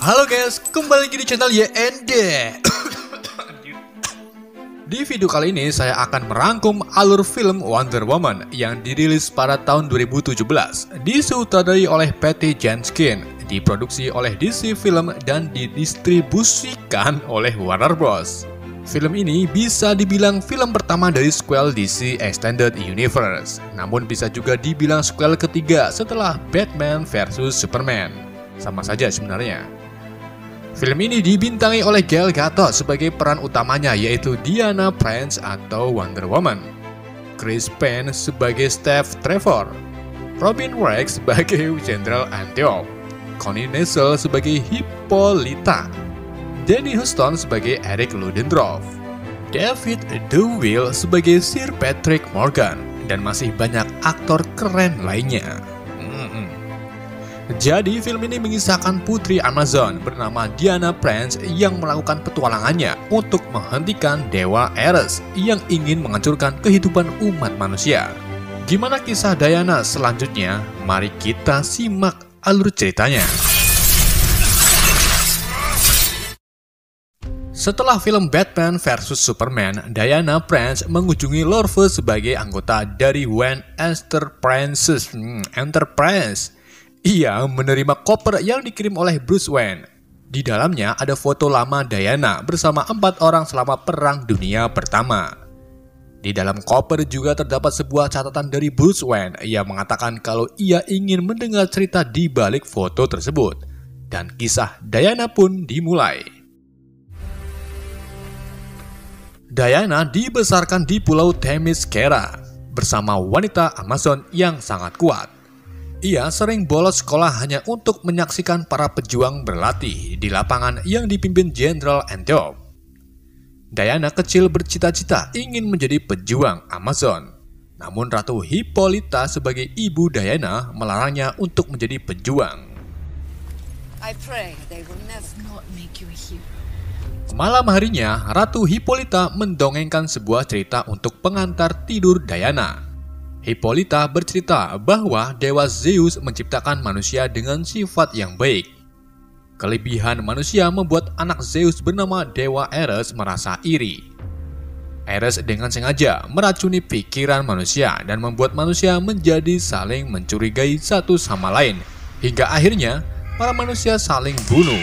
Halo guys, kembali lagi di channel YND. Di video kali ini saya akan merangkum alur film Wonder Woman yang dirilis pada tahun 2017, disutradarai oleh Patty Jenkins, diproduksi oleh DC Film dan didistribusikan oleh Warner Bros. Film ini bisa dibilang film pertama dari sequel DC Extended Universe, namun bisa juga dibilang sequel ketiga setelah Batman vs Superman. Sama saja sebenarnya. Film ini dibintangi oleh Gal Gadot sebagai peran utamanya, yaitu Diana Prince atau Wonder Woman, Chris Pine sebagai Steph Trevor, Robin Wright sebagai General Antioch, Connie Nessel sebagai Hippolyta, Danny Huston sebagai Eric Ludendorff, David Duvall sebagai Sir Patrick Morgan, dan masih banyak aktor keren lainnya. Jadi film ini mengisahkan putri Amazon bernama Diana Prince yang melakukan petualangannya untuk menghentikan Dewa Ares yang ingin menghancurkan kehidupan umat manusia. Gimana kisah Diana selanjutnya? Mari kita simak alur ceritanya. Setelah film Batman vs Superman, Diana Prince mengunjungi Louvre sebagai anggota dari Wayne Enterprises. Ia menerima koper yang dikirim oleh Bruce Wayne. Di dalamnya ada foto lama Diana bersama 4 orang selama Perang Dunia Pertama. Di dalam koper juga terdapat sebuah catatan dari Bruce Wayne. Ia mengatakan kalau ia ingin mendengar cerita di balik foto tersebut. Dan kisah Diana pun dimulai. Diana dibesarkan di Pulau Themyscira bersama wanita Amazon yang sangat kuat. Ia sering bolos sekolah hanya untuk menyaksikan para pejuang berlatih di lapangan yang dipimpin Jenderal Antioch. Diana kecil bercita-cita ingin menjadi pejuang Amazon. Namun Ratu Hippolyta sebagai ibu Diana melarangnya untuk menjadi pejuang. Malam harinya, Ratu Hippolyta mendongengkan sebuah cerita untuk pengantar tidur Diana. Hippolyta bercerita bahwa Dewa Zeus menciptakan manusia dengan sifat yang baik. Kelebihan manusia membuat anak Zeus bernama Dewa Ares merasa iri. Ares dengan sengaja meracuni pikiran manusia dan membuat manusia menjadi saling mencurigai satu sama lain. Hingga akhirnya, para manusia saling bunuh.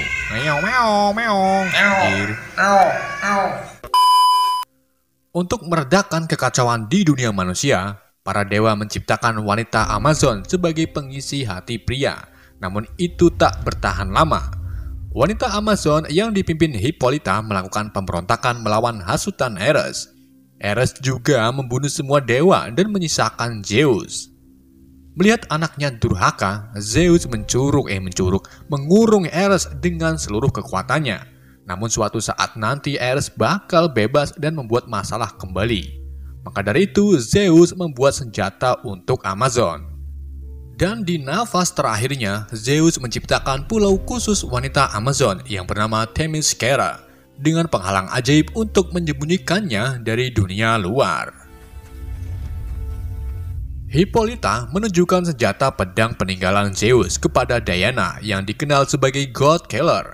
Untuk meredakan kekacauan di dunia manusia, para dewa menciptakan wanita Amazon sebagai pengisi hati pria, namun itu tak bertahan lama. Wanita Amazon yang dipimpin Hippolyta melakukan pemberontakan melawan hasutan Ares. Ares juga membunuh semua dewa dan menyisakan Zeus. Melihat anaknya durhaka, Zeus mengurung Ares dengan seluruh kekuatannya. Namun suatu saat nanti Ares bakal bebas dan membuat masalah kembali. Maka dari itu, Zeus membuat senjata untuk Amazon. Dan di nafas terakhirnya, Zeus menciptakan pulau khusus wanita Amazon yang bernama Themyscira dengan penghalang ajaib untuk menyembunyikannya dari dunia luar. Hippolyta menunjukkan senjata pedang peninggalan Zeus kepada Diana yang dikenal sebagai God Killer.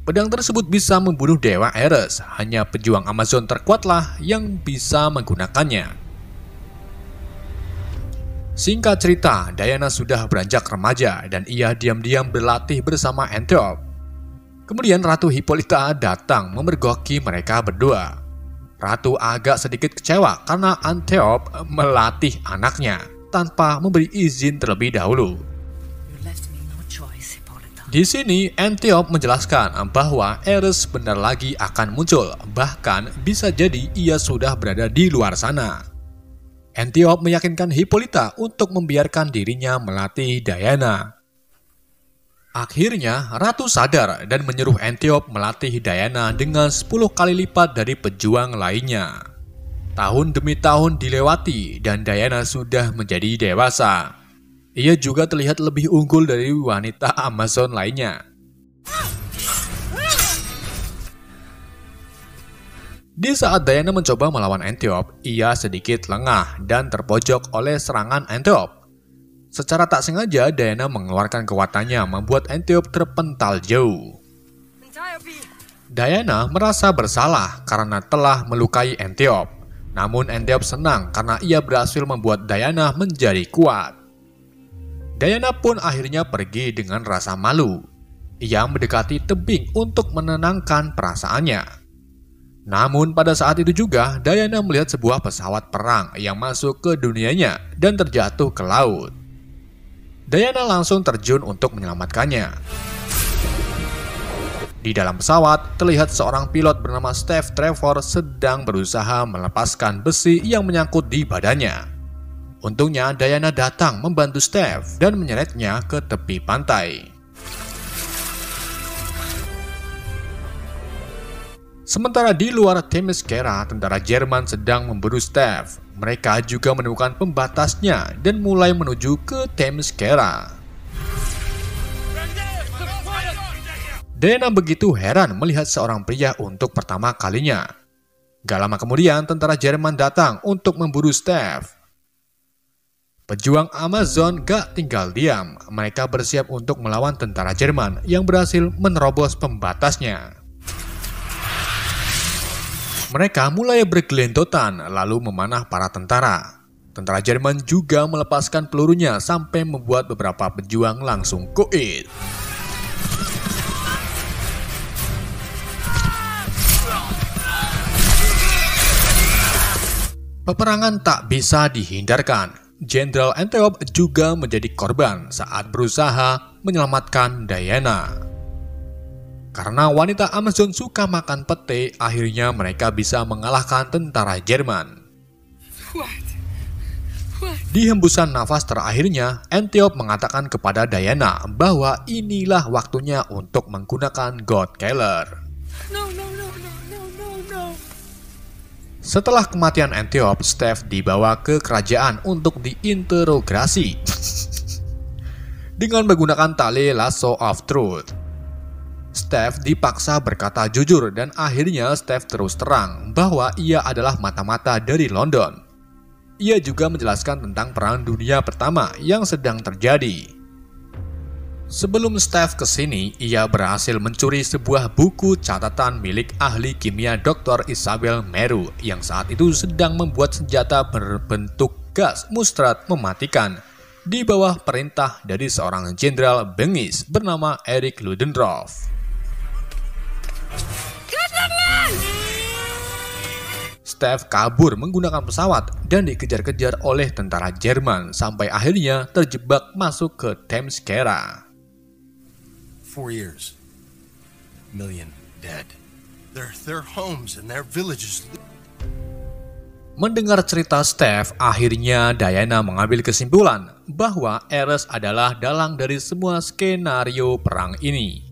Pedang tersebut bisa membunuh Dewa Ares, hanya pejuang Amazon terkuatlah yang bisa menggunakannya. Singkat cerita, Diana sudah beranjak remaja dan ia diam-diam berlatih bersama Antioch. Kemudian Ratu Hippolyta datang memergoki mereka berdua. Ratu agak sedikit kecewa karena Antioch melatih anaknya tanpa memberi izin terlebih dahulu. Di sini, Antioch menjelaskan bahwa Ares benar lagi akan muncul, bahkan bisa jadi ia sudah berada di luar sana. Antioch meyakinkan Hippolyta untuk membiarkan dirinya melatih Diana. Akhirnya, Ratu sadar dan menyuruh Antioch melatih Diana dengan 10 kali lipat dari pejuang lainnya. Tahun demi tahun dilewati dan Diana sudah menjadi dewasa. Ia juga terlihat lebih unggul dari wanita Amazon lainnya. Di saat Diana mencoba melawan Antioch, ia sedikit lengah dan terpojok oleh serangan Antioch. Secara tak sengaja, Diana mengeluarkan kekuatannya membuat Antiope terpental jauh. Diana merasa bersalah karena telah melukai Antiope. Namun Antiope senang karena ia berhasil membuat Diana menjadi kuat. Diana pun akhirnya pergi dengan rasa malu. Ia mendekati tebing untuk menenangkan perasaannya. Namun pada saat itu juga, Diana melihat sebuah pesawat perang yang masuk ke dunianya dan terjatuh ke laut. Diana langsung terjun untuk menyelamatkannya. Di dalam pesawat, terlihat seorang pilot bernama Steve Trevor sedang berusaha melepaskan besi yang menyangkut di badannya. Untungnya, Diana datang membantu Steve dan menyeretnya ke tepi pantai. Sementara di luar Themyscira, tentara Jerman sedang memburu Steve. Mereka juga menemukan pembatasnya dan mulai menuju ke Themyscira. Diana begitu heran melihat seorang pria untuk pertama kalinya. Gak lama kemudian, tentara Jerman datang untuk memburu Steve. Pejuang Amazon gak tinggal diam. Mereka bersiap untuk melawan tentara Jerman yang berhasil menerobos pembatasnya. Mereka mulai bergelendotan lalu memanah para tentara. Tentara Jerman juga melepaskan pelurunya sampai membuat beberapa pejuang langsung koit. Peperangan tak bisa dihindarkan. Jenderal Antiope juga menjadi korban saat berusaha menyelamatkan Diana. Karena wanita Amazon suka makan pete, akhirnya mereka bisa mengalahkan tentara Jerman. Di hembusan nafas terakhirnya, Antiope mengatakan kepada Diana bahwa inilah waktunya untuk menggunakan God Killer. Setelah kematian Antiope, Steve dibawa ke kerajaan untuk diinterogasi dengan menggunakan tali lasso of truth. Steve dipaksa berkata jujur dan akhirnya Steve terus terang bahwa ia adalah mata-mata dari London. Ia juga menjelaskan tentang Perang Dunia Pertama yang sedang terjadi. Sebelum Steve kesini, ia berhasil mencuri sebuah buku catatan milik ahli kimia Dr. Isabel Meru yang saat itu sedang membuat senjata berbentuk gas mustard mematikan di bawah perintah dari seorang jenderal bengis bernama Erich Ludendorff. Steve kabur menggunakan pesawat dan dikejar-kejar oleh tentara Jerman sampai akhirnya terjebak masuk ke Themyscira. 4 years. Million dead. Their homes and their villages. Mendengar cerita Steve, akhirnya Diana mengambil kesimpulan bahwa Ares adalah dalang dari semua skenario perang ini.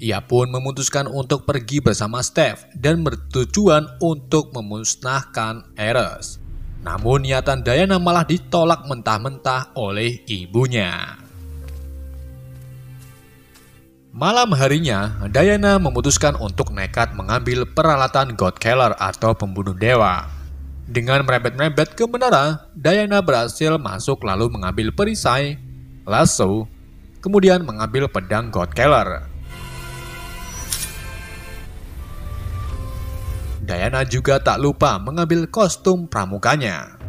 Ia pun memutuskan untuk pergi bersama Steve dan bertujuan untuk memusnahkan Ares. Namun niatan Diana malah ditolak mentah-mentah oleh ibunya. Malam harinya, Diana memutuskan untuk nekat mengambil peralatan God Killer atau pembunuh dewa. Dengan merembet-merembet ke menara, Diana berhasil masuk lalu mengambil perisai, lasso, kemudian mengambil pedang God Killer. Diana juga tak lupa mengambil kostum pramukanya.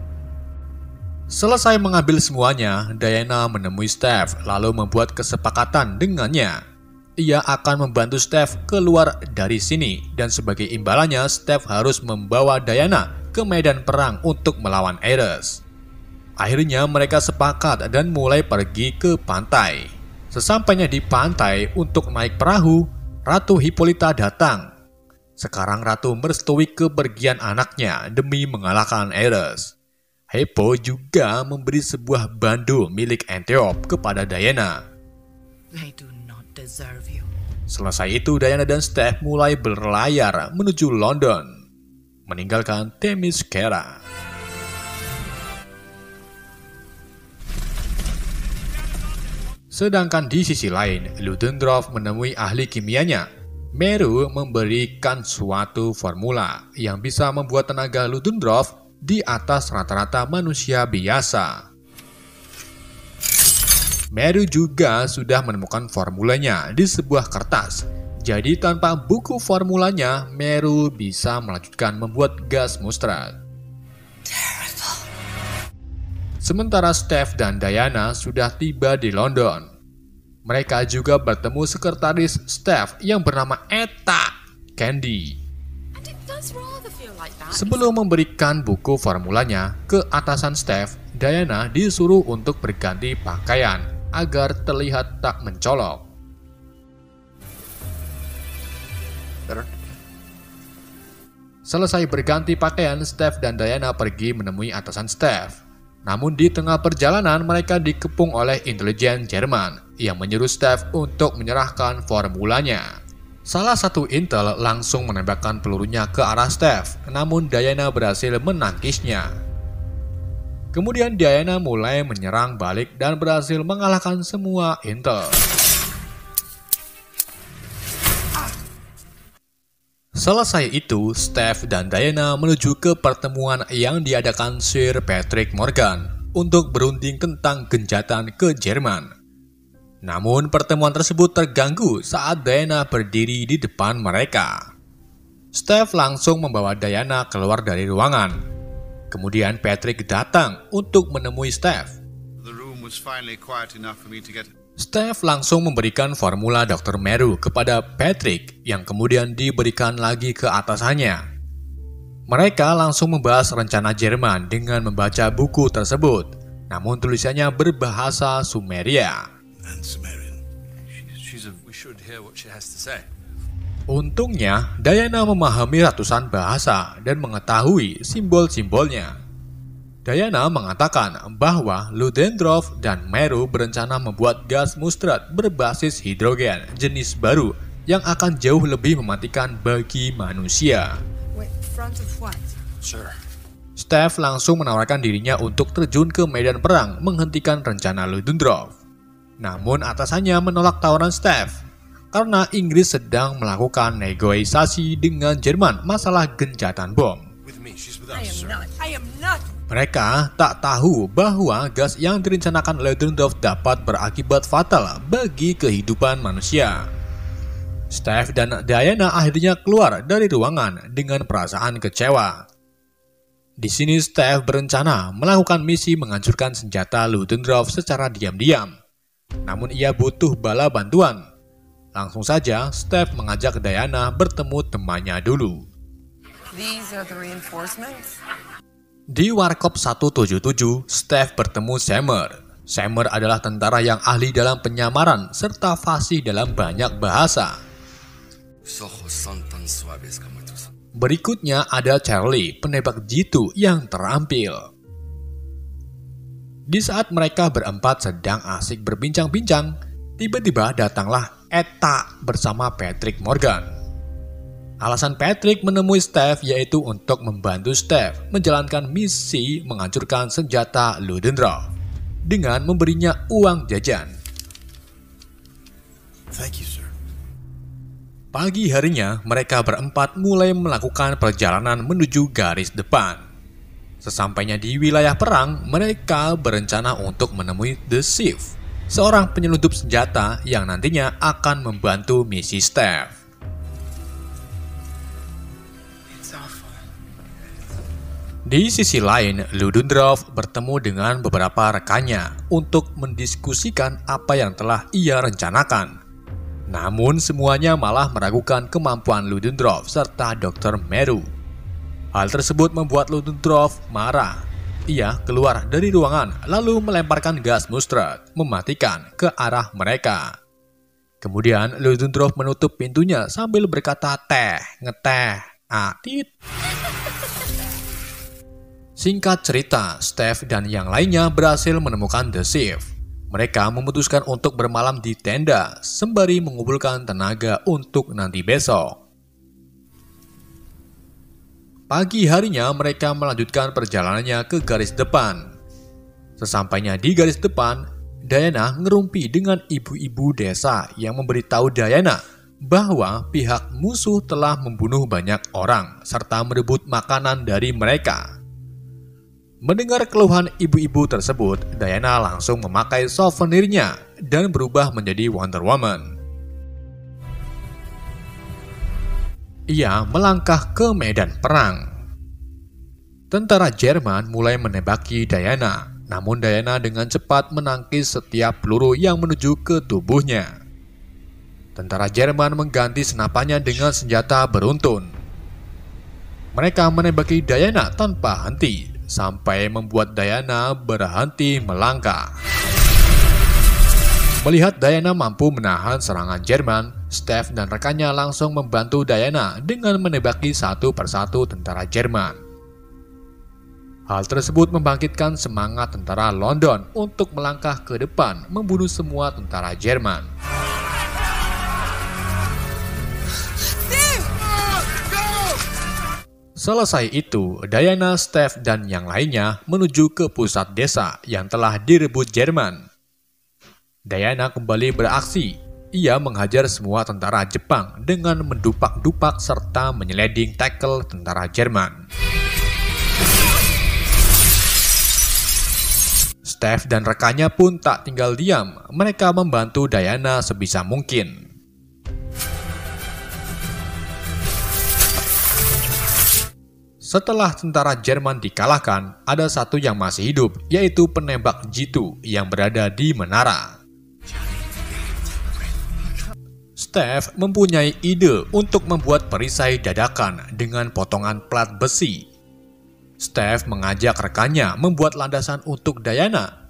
Selesai mengambil semuanya, Diana menemui Steve lalu membuat kesepakatan dengannya. Ia akan membantu Steve keluar dari sini dan sebagai imbalannya Steve harus membawa Diana ke medan perang untuk melawan Ares. Akhirnya mereka sepakat dan mulai pergi ke pantai. Sesampainya di pantai untuk naik perahu, Ratu Hippolyta datang. Sekarang Ratu merestui kepergian anaknya demi mengalahkan Ares. Hippo juga memberi sebuah bandul milik Antiope kepada Diana. Selesai itu, Diana dan Steve mulai berlayar menuju London, meninggalkan Themyscira. Sedangkan di sisi lain, Ludendorff menemui ahli kimianya. Meru memberikan suatu formula yang bisa membuat tenaga Ludendorff di atas rata-rata manusia biasa. Meru juga sudah menemukan formulanya di sebuah kertas. Jadi tanpa buku formulanya, Meru bisa melanjutkan membuat gas mustard. Sementara Steph dan Diana sudah tiba di London. Mereka juga bertemu sekretaris Steph yang bernama Etta Candy. Sebelum memberikan buku formulanya ke atasan Steph, Diana disuruh untuk berganti pakaian agar terlihat tak mencolok. Selesai berganti pakaian, Steph dan Diana pergi menemui atasan Steph. Namun di tengah perjalanan mereka dikepung oleh intelijen Jerman yang menyuruh Steph untuk menyerahkan formulanya. Salah satu intel langsung menembakkan pelurunya ke arah Steph, namun Diana berhasil menangkisnya. Kemudian Diana mulai menyerang balik dan berhasil mengalahkan semua intel. Selesai itu, Steph dan Diana menuju ke pertemuan yang diadakan Sir Patrick Morgan untuk berunding tentang genjatan ke Jerman. Namun pertemuan tersebut terganggu saat Diana berdiri di depan mereka. Steph langsung membawa Diana keluar dari ruangan. Kemudian Patrick datang untuk menemui Steph. Steph langsung memberikan formula Dr. Meru kepada Patrick yang kemudian diberikan lagi ke atasannya. Mereka langsung membahas rencana Jerman dengan membaca buku tersebut, namun tulisannya berbahasa Sumeria. Untungnya, Diana memahami ratusan bahasa dan mengetahui simbol-simbolnya. Diana mengatakan bahwa Ludendorff dan Meru berencana membuat gas mustard berbasis hidrogen jenis baru yang akan jauh lebih mematikan bagi manusia. Steph langsung menawarkan dirinya untuk terjun ke medan perang menghentikan rencana Ludendorff. Namun atasannya menolak tawaran Steph karena Inggris sedang melakukan negosiasi dengan Jerman masalah gencatan bom. Mereka tak tahu bahwa gas yang direncanakan Ludendorff dapat berakibat fatal bagi kehidupan manusia. Steph dan Diana akhirnya keluar dari ruangan dengan perasaan kecewa. Di sini Steph berencana melakukan misi menghancurkan senjata Ludendorff secara diam-diam. Namun ia butuh bala bantuan. Langsung saja Steph mengajak Diana bertemu temannya dulu. Di Warkop 177, Steph bertemu Seymour. Seymour adalah tentara yang ahli dalam penyamaran serta fasih dalam banyak bahasa. Berikutnya ada Charlie, penembak jitu yang terampil. Di saat mereka berempat sedang asik berbincang-bincang, tiba-tiba datanglah Etta bersama Patrick Morgan. Alasan Patrick menemui Steph yaitu untuk membantu Steph menjalankan misi menghancurkan senjata Ludendorff dengan memberinya uang jajan. Thank you, sir. Pagi harinya, mereka berempat mulai melakukan perjalanan menuju garis depan. Sesampainya di wilayah perang, mereka berencana untuk menemui The Chief, seorang penyeludup senjata yang nantinya akan membantu misi Steph. Di sisi lain, Ludendorff bertemu dengan beberapa rekannya untuk mendiskusikan apa yang telah ia rencanakan. Namun semuanya malah meragukan kemampuan Ludendorff serta Dr. Meru. Hal tersebut membuat Ludendorff marah. Ia keluar dari ruangan lalu melemparkan gas mustard, mematikan ke arah mereka. Kemudian Ludendorff menutup pintunya sambil berkata ngeteh, atit. Singkat cerita, Steph dan yang lainnya berhasil menemukan The Chief. Mereka memutuskan untuk bermalam di tenda, sembari mengumpulkan tenaga untuk nanti besok. Pagi harinya mereka melanjutkan perjalanannya ke garis depan. Sesampainya di garis depan, Diana ngerumpi dengan ibu-ibu desa yang memberitahu Diana bahwa pihak musuh telah membunuh banyak orang serta merebut makanan dari mereka. Mendengar keluhan ibu-ibu tersebut, Diana langsung memakai souvenirnya dan berubah menjadi Wonder Woman. Ia melangkah ke medan perang. Tentara Jerman mulai menembaki Diana, namun Diana dengan cepat menangkis setiap peluru yang menuju ke tubuhnya. Tentara Jerman mengganti senapannya dengan senjata beruntun. Mereka menembaki Diana tanpa henti, sampai membuat Diana berhenti melangkah. Melihat Diana mampu menahan serangan Jerman, Steph dan rekannya langsung membantu Diana dengan menembaki satu persatu tentara Jerman. Hal tersebut membangkitkan semangat tentara London untuk melangkah ke depan membunuh semua tentara Jerman. Selesai itu, Diana, Steph, dan yang lainnya menuju ke pusat desa yang telah direbut Jerman. Diana kembali beraksi. Ia menghajar semua tentara Jepang dengan mendupak-dupak serta menyeleding tackle tentara Jerman. Steph dan rekannya pun tak tinggal diam. Mereka membantu Diana sebisa mungkin. Setelah tentara Jerman dikalahkan, ada satu yang masih hidup, yaitu penembak jitu yang berada di menara. Steph mempunyai ide untuk membuat perisai dadakan dengan potongan plat besi. Steph mengajak rekannya membuat landasan untuk Diana.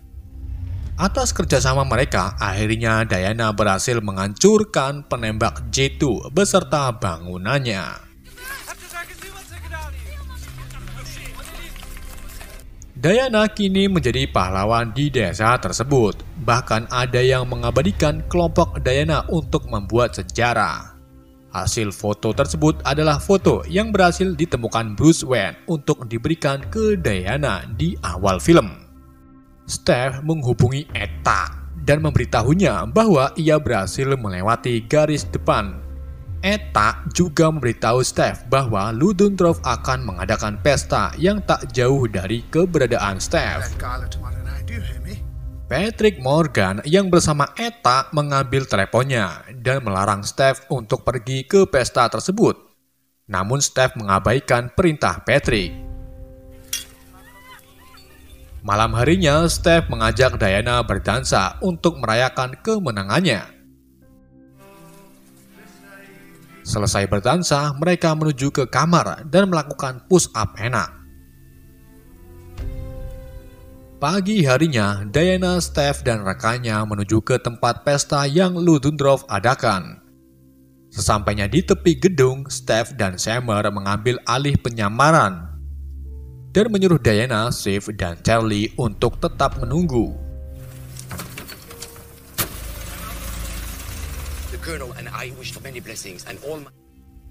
Atas kerjasama mereka, akhirnya Diana berhasil menghancurkan penembak jitu beserta bangunannya. Diana kini menjadi pahlawan di desa tersebut. Bahkan ada yang mengabadikan kelompok Diana untuk membuat sejarah. Hasil foto tersebut adalah foto yang berhasil ditemukan Bruce Wayne untuk diberikan ke Diana di awal film. Steph menghubungi Eta dan memberitahunya bahwa ia berhasil melewati garis depan. Eta juga memberitahu Steph bahwa Ludendorff akan mengadakan pesta yang tak jauh dari keberadaan Steph. Patrick Morgan yang bersama Eta mengambil teleponnya dan melarang Steph untuk pergi ke pesta tersebut. Namun Steph mengabaikan perintah Patrick. Malam harinya, Steph mengajak Diana berdansa untuk merayakan kemenangannya. Selesai berdansa, mereka menuju ke kamar dan melakukan push-up enak. Pagi harinya, Diana, Steph, dan rekannya menuju ke tempat pesta yang Ludendorff adakan. Sesampainya di tepi gedung, Steph dan Summer mengambil alih penyamaran dan menyuruh Diana, Shiv, dan Charlie untuk tetap menunggu.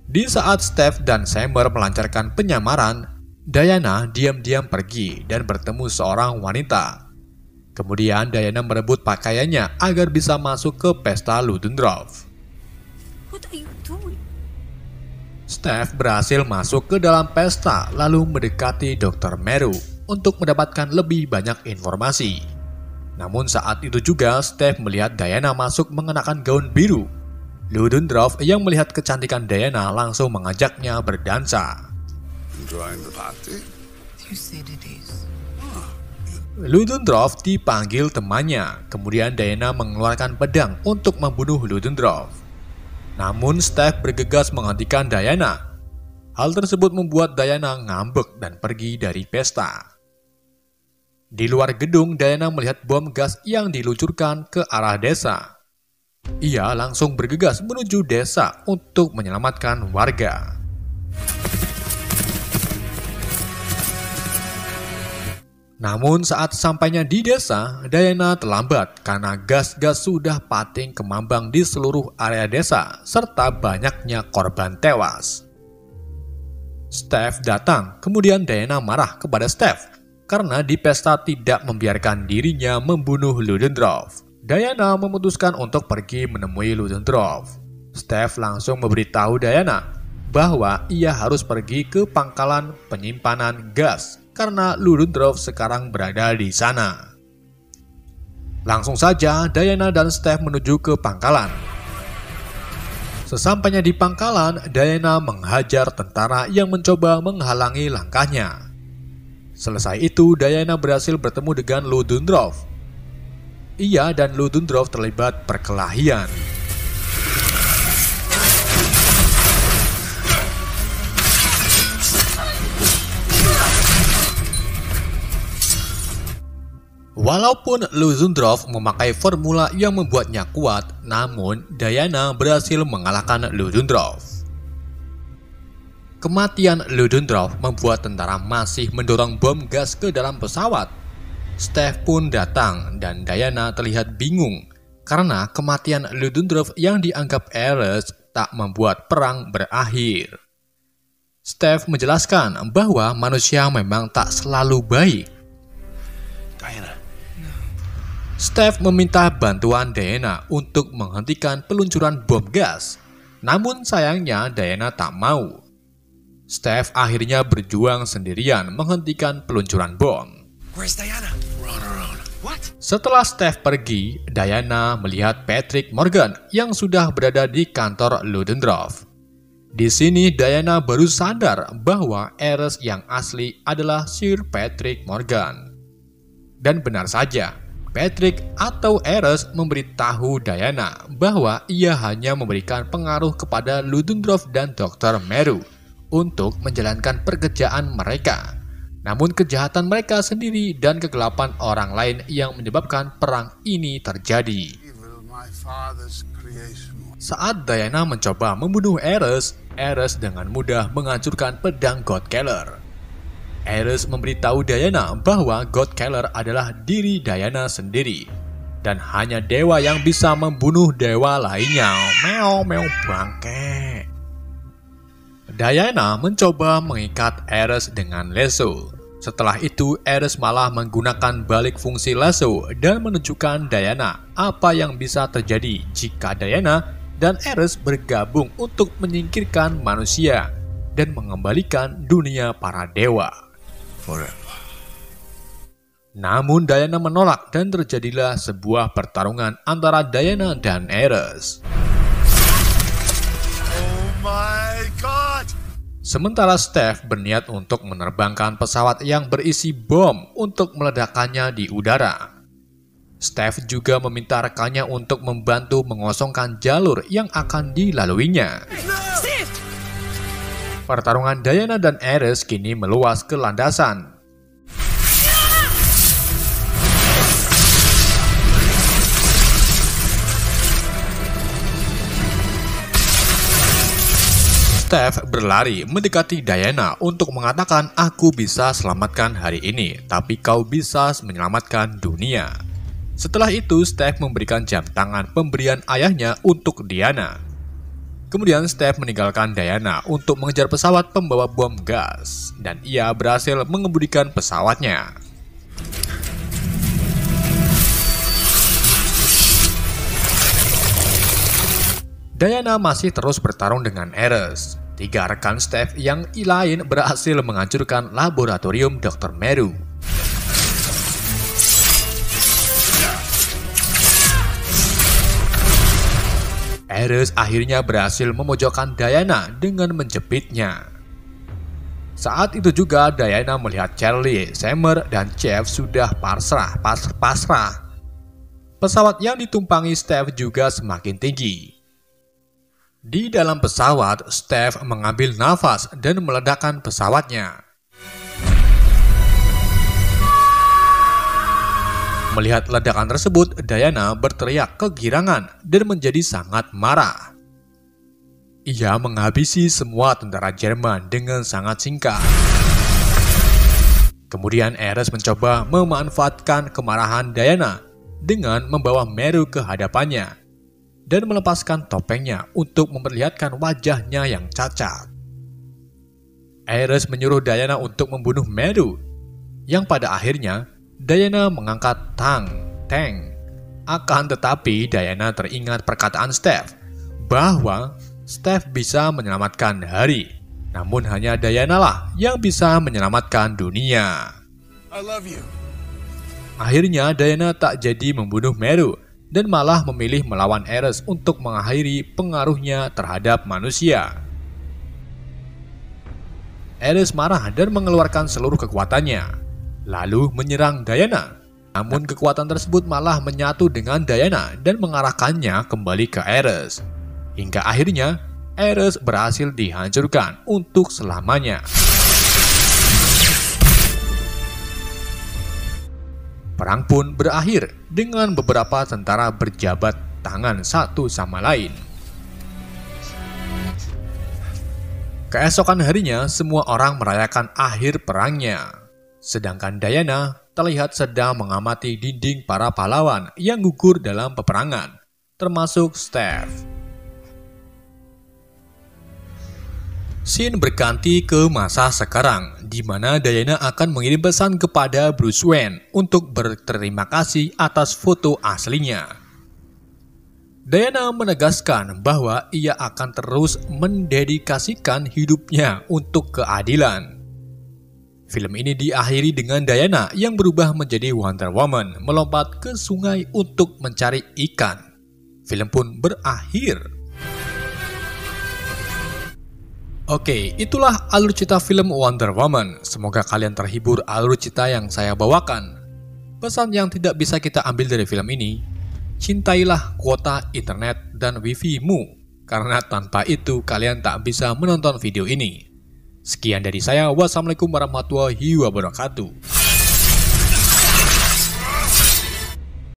Di saat Steph dan Summer melancarkan penyamaran, Diana diam-diam pergi dan bertemu seorang wanita. Kemudian Diana merebut pakaiannya agar bisa masuk ke pesta Ludendorff. Steph berhasil masuk ke dalam pesta lalu mendekati Dr. Meru untuk mendapatkan lebih banyak informasi. Namun saat itu juga Steph melihat Diana masuk mengenakan gaun biru. Ludendorff yang melihat kecantikan Diana langsung mengajaknya berdansa. Ludendorff dipanggil temannya, kemudian Diana mengeluarkan pedang untuk membunuh Ludendorff. Namun Steph bergegas menghentikan Diana. Hal tersebut membuat Diana ngambek dan pergi dari pesta. Di luar gedung, Diana melihat bom gas yang diluncurkan ke arah desa. Ia langsung bergegas menuju desa untuk menyelamatkan warga. Namun saat sampainya di desa, Diana terlambat karena gas-gas sudah pating kemambang di seluruh area desa serta banyaknya korban tewas. Steph datang, kemudian Diana marah kepada Steph karena di pesta tidak membiarkan dirinya membunuh Ludendorff. Diana memutuskan untuk pergi menemui Ludendorff. Steph langsung memberitahu Diana bahwa ia harus pergi ke pangkalan penyimpanan gas karena Ludendorff sekarang berada di sana. Langsung saja Diana dan Steph menuju ke pangkalan. Sesampainya di pangkalan, Diana menghajar tentara yang mencoba menghalangi langkahnya. Selesai itu, Diana berhasil bertemu dengan Ludendorff. Ia dan Ludendorff terlibat perkelahian. Walaupun Ludendorff memakai formula yang membuatnya kuat, namun Diana berhasil mengalahkan Ludendorff. Kematian Ludendorff membuat tentara masih mendorong bom gas ke dalam pesawat. Steph pun datang dan Diana terlihat bingung karena kematian Ludendorff yang dianggap Ares tak membuat perang berakhir. Steph menjelaskan bahwa manusia memang tak selalu baik. Diana. Steph meminta bantuan Diana untuk menghentikan peluncuran bom gas. Namun sayangnya Diana tak mau. Steph akhirnya berjuang sendirian menghentikan peluncuran bom. Where's Diana? We're on our own. What? Setelah Steph pergi, Diana melihat Patrick Morgan yang sudah berada di kantor Ludendorff. Di sini Diana baru sadar bahwa Ares yang asli adalah Sir Patrick Morgan. Dan benar saja, Patrick atau Ares memberitahu Diana bahwa ia hanya memberikan pengaruh kepada Ludendorff dan Dr. Meru untuk menjalankan pekerjaan mereka. Namun kejahatan mereka sendiri dan kegelapan orang lain yang menyebabkan perang ini terjadi. Saat Diana mencoba membunuh Ares, Ares dengan mudah menghancurkan pedang Godkeller. Ares memberitahu Diana bahwa Godkeller adalah diri Diana sendiri dan hanya dewa yang bisa membunuh dewa lainnya. Meow meow bangke. Diana mencoba mengikat Ares dengan lasso. Setelah itu, Ares malah menggunakan balik fungsi lasso dan menunjukkan Diana apa yang bisa terjadi jika Diana dan Ares bergabung untuk menyingkirkan manusia dan mengembalikan dunia para dewa. Forever. Namun Diana menolak dan terjadilah sebuah pertarungan antara Diana dan Ares. Oh my God! Sementara Steph berniat untuk menerbangkan pesawat yang berisi bom untuk meledakkannya di udara. Steph juga meminta rekannya untuk membantu mengosongkan jalur yang akan dilaluinya. Pertarungan Diana dan Ares kini meluas ke landasan. Steph berlari mendekati Diana untuk mengatakan, "Aku bisa selamatkan hari ini, tapi kau bisa menyelamatkan dunia." Setelah itu, Steph memberikan jam tangan pemberian ayahnya untuk Diana. Kemudian Steph meninggalkan Diana untuk mengejar pesawat pembawa bom gas, dan ia berhasil mengemudikan pesawatnya. Diana masih terus bertarung dengan Ares. 3 rekan Steph yang lain berhasil menghancurkan laboratorium Dr. Meru. Ares akhirnya berhasil memojokkan Diana dengan menjepitnya. Saat itu juga Diana melihat Charlie, Summer, dan Jeff sudah pasrah. Pesawat yang ditumpangi Steph juga semakin tinggi. Di dalam pesawat, Steph mengambil nafas dan meledakkan pesawatnya. Melihat ledakan tersebut, Diana berteriak kegirangan dan menjadi sangat marah. Ia menghabisi semua tentara Jerman dengan sangat singkat. Kemudian Ares mencoba memanfaatkan kemarahan Diana dengan membawa Meru ke hadapannya dan melepaskan topengnya untuk memperlihatkan wajahnya yang cacat. Ares menyuruh Diana untuk membunuh Meru, yang pada akhirnya Diana mengangkat tank. Akan tetapi Diana teringat perkataan Steph bahwa Steph bisa menyelamatkan hari. Namun hanya Diana lah yang bisa menyelamatkan dunia. I love you. Akhirnya Diana tak jadi membunuh Meru dan malah memilih melawan Ares untuk mengakhiri pengaruhnya terhadap manusia. Ares marah dan mengeluarkan seluruh kekuatannya, lalu menyerang Diana. Namun kekuatan tersebut malah menyatu dengan Diana dan mengarahkannya kembali ke Ares. Hingga akhirnya Ares berhasil dihancurkan untuk selamanya. Perang pun berakhir dengan beberapa tentara berjabat tangan satu sama lain. Keesokan harinya, semua orang merayakan akhir perangnya. Sedangkan Diana terlihat sedang mengamati dinding para pahlawan yang gugur dalam peperangan, termasuk Steph. Scene berganti ke masa sekarang, di mana Diana akan mengirim pesan kepada Bruce Wayne untuk berterima kasih atas foto aslinya. Diana menegaskan bahwa ia akan terus mendedikasikan hidupnya untuk keadilan. Film ini diakhiri dengan Diana yang berubah menjadi Wonder Woman melompat ke sungai untuk mencari ikan. Film pun berakhir. Oke, itulah alur cerita film Wonder Woman. Semoga kalian terhibur alur cerita yang saya bawakan. Pesan yang tidak bisa kita ambil dari film ini, cintailah kuota internet dan wifi-mu, karena tanpa itu kalian tak bisa menonton video ini. Sekian dari saya, wassalamualaikum warahmatullahi wabarakatuh.